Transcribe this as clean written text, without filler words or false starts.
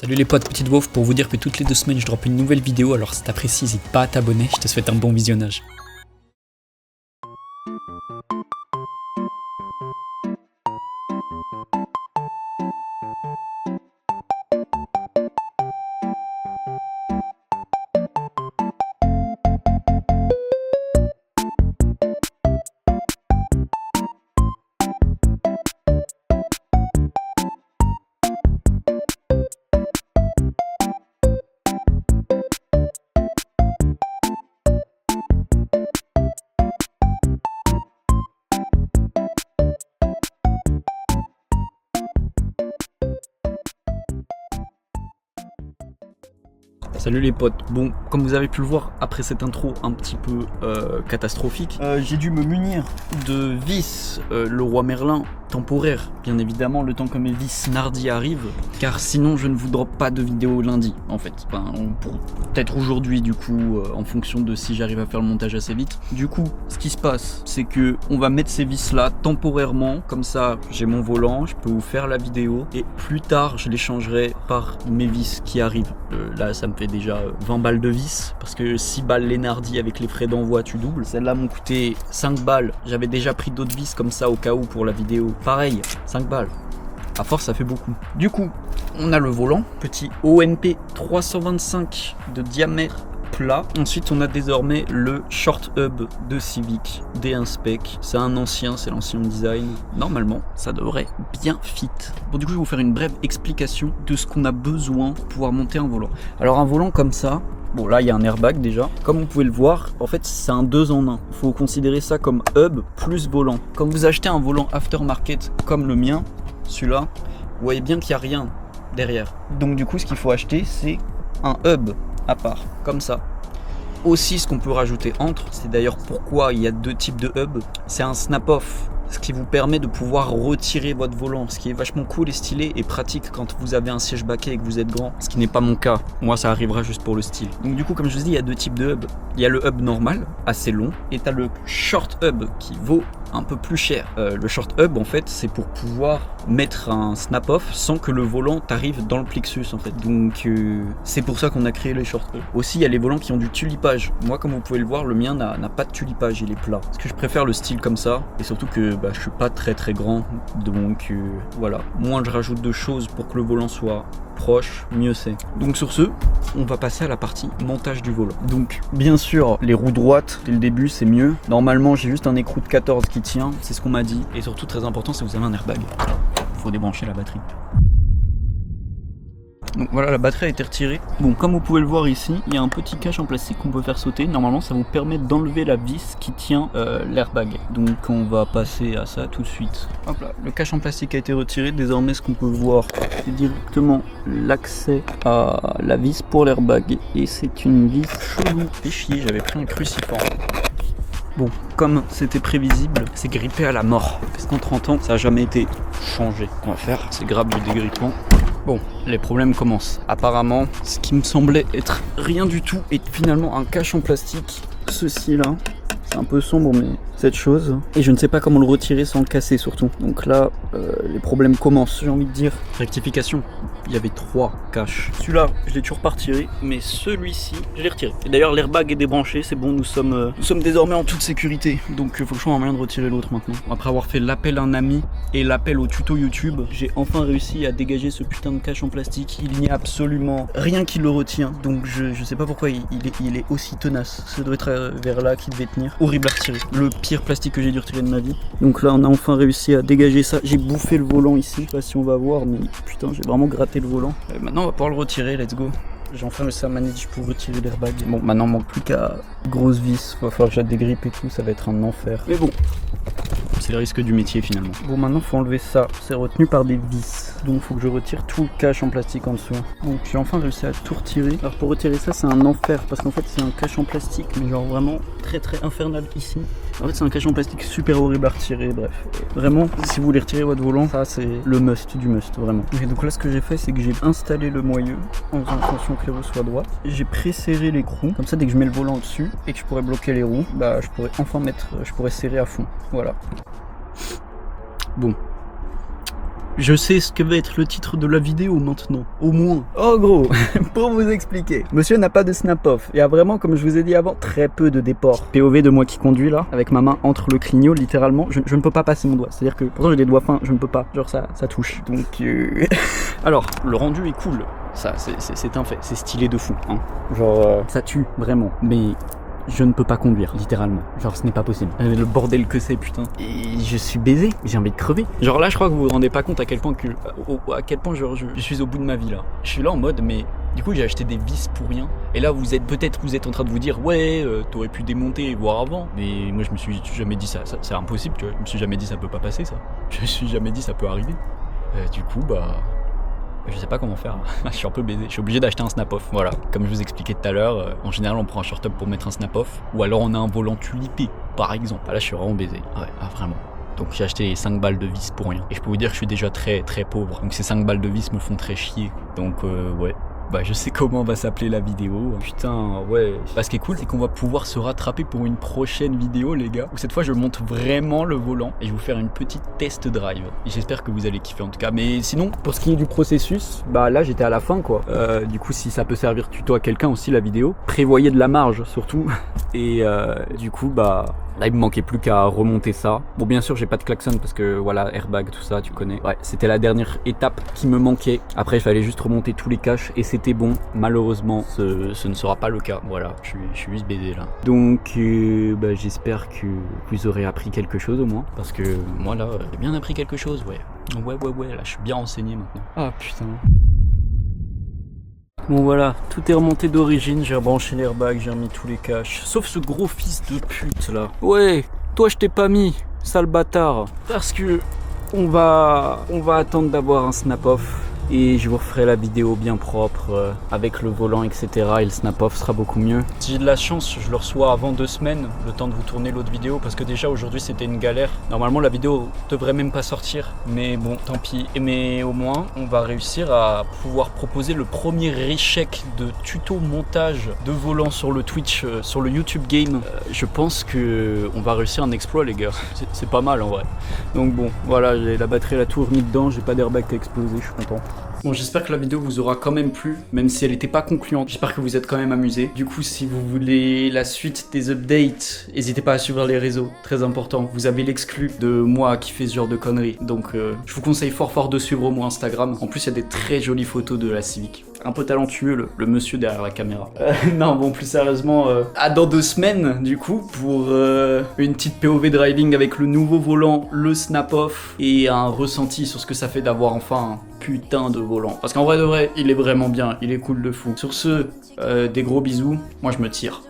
Salut les potes, petite Wolf pour vous dire que toutes les 2 semaines je drop une nouvelle vidéo, alors si t'apprécies, n'hésite pas à t'abonner, je te souhaite un bon visionnage. Salut les potes, bon comme vous avez pu le voir après cette intro un petit peu catastrophique, j'ai dû me munir de vis le roi Merlin temporaire, bien évidemment le temps que mes vis Nardi arrivent, car sinon je ne vous drop pas de vidéo lundi en fait, enfin, peut-être aujourd'hui du coup en fonction de si j'arrive à faire le montage assez vite. Du coup ce qui se passe c'est que on va mettre ces vis là temporairement, comme ça j'ai mon volant, je peux vous faire la vidéo et plus tard je les changerai par mes vis qui arrivent. Là ça me fait déjà 20 balles de vis parce que 6 balles les Nardi avec les frais d'envoi tu doubles. Celles-là m'ont coûté 5 balles, j'avais déjà pris d'autres vis comme ça au cas où pour la vidéo. Pareil, 5 balles. À force ça fait beaucoup. Du coup, on a le volant, petit ONP 325 de diamètre plat. Ensuite on a désormais le short hub de Civic D1 Spec. C'est un ancien, c'est l'ancien design. Normalement ça devrait bien fit. Bon du coup je vais vous faire une brève explication de ce qu'on a besoin pour pouvoir monter un volant. Alors un volant comme ça, bon là il y a un airbag déjà. Comme vous pouvez le voir, en fait c'est un 2 en 1. Il faut considérer ça comme hub plus volant. Quand vous achetez un volant aftermarket comme le mien, celui-là, vous voyez bien qu'il n'y a rien derrière. Donc du coup ce qu'il faut acheter c'est un hub à part, comme ça. Aussi ce qu'on peut rajouter entre, c'est d'ailleurs pourquoi il y a 2 types de hub, c'est un snap-off, ce qui vous permet de pouvoir retirer votre volant, ce qui est vachement cool et stylé et pratique quand vous avez un siège baquet et que vous êtes grand, ce qui n'est pas mon cas, moi ça arrivera juste pour le style. Donc du coup comme je vous dis il y a 2 types de hub, il y a le hub normal, assez long, et tu as le short hub qui vaut un peu plus cher. Le short hub en fait c'est pour pouvoir mettre un snap off sans que le volant t'arrive dans le plexus en fait, donc c'est pour ça qu'on a créé les short hub. Aussi il y a les volants qui ont du tulipage, moi comme vous pouvez le voir le mien n'a pas de tulipage, il est plat, parce que je préfère le style comme ça, et surtout que je suis pas très grand, donc voilà, moins je rajoute de choses pour que le volant soit proche, mieux c'est. Donc sur ce, on va passer à la partie montage du volant. Donc bien sûr, les roues droites dès le début c'est mieux. Normalement j'ai juste un écrou de 14 qui tient, c'est ce qu'on m'a dit. Et surtout très important, c'est que vous avez un airbag. Faut débrancher la batterie. Donc voilà, la batterie a été retirée. Bon, comme vous pouvez le voir ici, il y a un petit cache en plastique qu'on peut faire sauter. Normalement, ça vous permet d'enlever la vis qui tient l'airbag. Donc on va passer à ça tout de suite. Hop là, le cache en plastique a été retiré. Désormais, ce qu'on peut voir, c'est directement l'accès à la vis pour l'airbag. Et c'est une vis chelou. Fait chier, j'avais pris un cruciforme. Bon, comme c'était prévisible, c'est grippé à la mort. Parce qu'en 30 ans, ça n'a jamais été changé. Ce qu'on va faire, c'est grave du dégrippement. Bon, les problèmes commencent. Apparemment, ce qui me semblait être rien du tout est finalement un cache en plastique. Ceci là, c'est un peu sombre mais cette chose. Et je ne sais pas comment le retirer sans le casser surtout. Donc là, les problèmes commencent, j'ai envie de dire. Rectification, il y avait 3 caches. Celui-là, je l'ai toujours pas retiré, mais celui-ci, je l'ai retiré. Et d'ailleurs, l'airbag est débranché, c'est bon, nous sommes désormais en toute sécurité. Donc il faut que je trouve un moyen de retirer l'autre maintenant. Après avoir fait l'appel à un ami et l'appel au tuto YouTube, j'ai enfin réussi à dégager ce putain de cache en plastique. Il n'y a absolument rien qui le retient, donc je sais pas pourquoi il est aussi tenace. Ça doit être vers là qu'il devait tenir. Horrible à retirer. Le pire plastique que j'ai dû retirer de ma vie. Donc là on a enfin réussi à dégager ça. J'ai bouffé le volant ici, je sais pas si on va voir, mais putain j'ai vraiment gratté le volant. Maintenant on va pouvoir le retirer, let's go. J'ai enfin réussi à manager pour retirer l'airbag. Bon maintenant il manque plus qu'à grosse vis, il va falloir que je la dégrippe et tout, ça va être un enfer. Mais bon, c'est le risque du métier finalement. Bon maintenant faut enlever ça, c'est retenu par des vis. Donc faut que je retire tout le cache en plastique en dessous. Donc j'ai enfin réussi à tout retirer. Alors pour retirer ça c'est un enfer parce qu'en fait c'est un cache en plastique mais genre vraiment très infernal ici. En fait c'est un cache en plastique super horrible à retirer, bref. Vraiment si vous voulez retirer votre volant, ça c'est le must du must vraiment. Et donc là ce que j'ai fait c'est que j'ai installé le moyeu en faisant attention que les roues soient droites. J'ai pré-serré l'écrou, comme ça dès que je mets le volant au-dessus et que je pourrais bloquer les roues, je pourrais enfin je pourrais serrer à fond. Voilà. Bon. Je sais ce que va être le titre de la vidéo maintenant, au moins. Oh gros, pour vous expliquer, monsieur n'a pas de snap-off. Il y a vraiment, comme je vous ai dit avant, très peu de déport. POV de moi qui conduis là, avec ma main entre le clignot, littéralement, je ne peux pas passer mon doigt. C'est-à-dire que, pourtant j'ai des doigts fins, je ne peux pas. Genre ça touche. Donc, alors, le rendu est cool. Ça, c'est un fait. C'est stylé de fou. Hein. Genre, ça tue, vraiment. Mais je ne peux pas conduire, littéralement. Genre, ce n'est pas possible. Le bordel que c'est, putain. Et je suis baisé, j'ai envie de crever. Genre là, je crois que vous vous rendez pas compte à quel point je suis au bout de ma vie là. Je suis là en mode, mais du coup, j'ai acheté des vis pour rien. Et là, vous êtes en train de vous dire, ouais, t'aurais pu démonter et voir avant. Mais moi, je me suis jamais dit ça c'est impossible, tu vois. Je me suis jamais dit ça peut pas passer, ça. Je me suis jamais dit ça peut arriver. Du coup, bah. Je sais pas comment faire, je suis un peu baisé, je suis obligé d'acheter un snap-off, voilà. Comme je vous expliquais tout à l'heure, en général on prend un short-up pour mettre un snap-off, ou alors on a un volant tulipé, par exemple. Là je suis vraiment baisé, ouais, vraiment. Donc j'ai acheté 5 balles de vis pour rien. Et je peux vous dire que je suis déjà très très pauvre, donc ces 5 balles de vis me font très chier. Donc ouais. Bah je sais comment va s'appeler la vidéo. Putain, ouais. Bah, ce qui est cool, c'est qu'on va pouvoir se rattraper pour une prochaine vidéo, les gars. Où cette fois, je monte vraiment le volant et je vais vous faire une petite test drive. Et j'espère que vous allez kiffer en tout cas. Mais sinon, pour ce qui est du processus, bah là, j'étais à la fin, quoi. Du coup, si ça peut servir tuto à quelqu'un aussi, la vidéo, prévoyez de la marge, surtout. Et du coup, bah... là, il me manquait plus qu'à remonter ça. Bon, bien sûr, j'ai pas de klaxon parce que voilà, airbag, tout ça, tu connais. Ouais, c'était la dernière étape qui me manquait. Après, il fallait juste remonter tous les caches et c'était bon. Malheureusement, ce ne sera pas le cas. Voilà, je suis juste baisé là. Donc, bah, j'espère que vous aurez appris quelque chose au moins. Parce que moi là, j'ai bien appris quelque chose, ouais. Ouais, là, je suis bien renseigné maintenant. Ah putain. Bon voilà, tout est remonté d'origine, j'ai rebranché l'airbag, j'ai remis tous les caches. Sauf ce gros fils de pute là. Ouais, toi je t'ai pas mis, sale bâtard. Parce que on va attendre d'avoir un snap-off. Et je vous referai la vidéo bien propre, avec le volant, etc. Et le snap-off sera beaucoup mieux. Si j'ai de la chance, je le reçois avant 2 semaines, le temps de vous tourner l'autre vidéo. Parce que déjà aujourd'hui c'était une galère. Normalement la vidéo devrait même pas sortir. Mais bon, tant pis. Mais au moins, on va réussir à pouvoir proposer le premier échec de tuto montage de volant sur le Twitch, sur le YouTube Game. Je pense que on va réussir un exploit, les gars. C'est pas mal en vrai. Donc bon, voilà, j'ai la batterie à la tour remis dedans. J'ai pas d'airbag qui a explosé, je suis content. Bon, j'espère que la vidéo vous aura quand même plu, même si elle n'était pas concluante. J'espère que vous êtes quand même amusés. Du coup, si vous voulez la suite des updates, n'hésitez pas à suivre les réseaux, très important. Vous avez l'exclu de moi qui fait ce genre de conneries. Donc, je vous conseille fort de suivre mon Instagram. En plus, il y a des très jolies photos de la Civic. Un peu talentueux, le monsieur derrière la caméra. Non, bon, plus sérieusement, à dans 2 semaines, du coup, pour une petite POV driving avec le nouveau volant, le snap-off, et un ressenti sur ce que ça fait d'avoir enfin un putain de volant. Parce qu'en vrai de vrai, il est vraiment bien, il est cool de fou. Sur ce, des gros bisous, moi je me tire.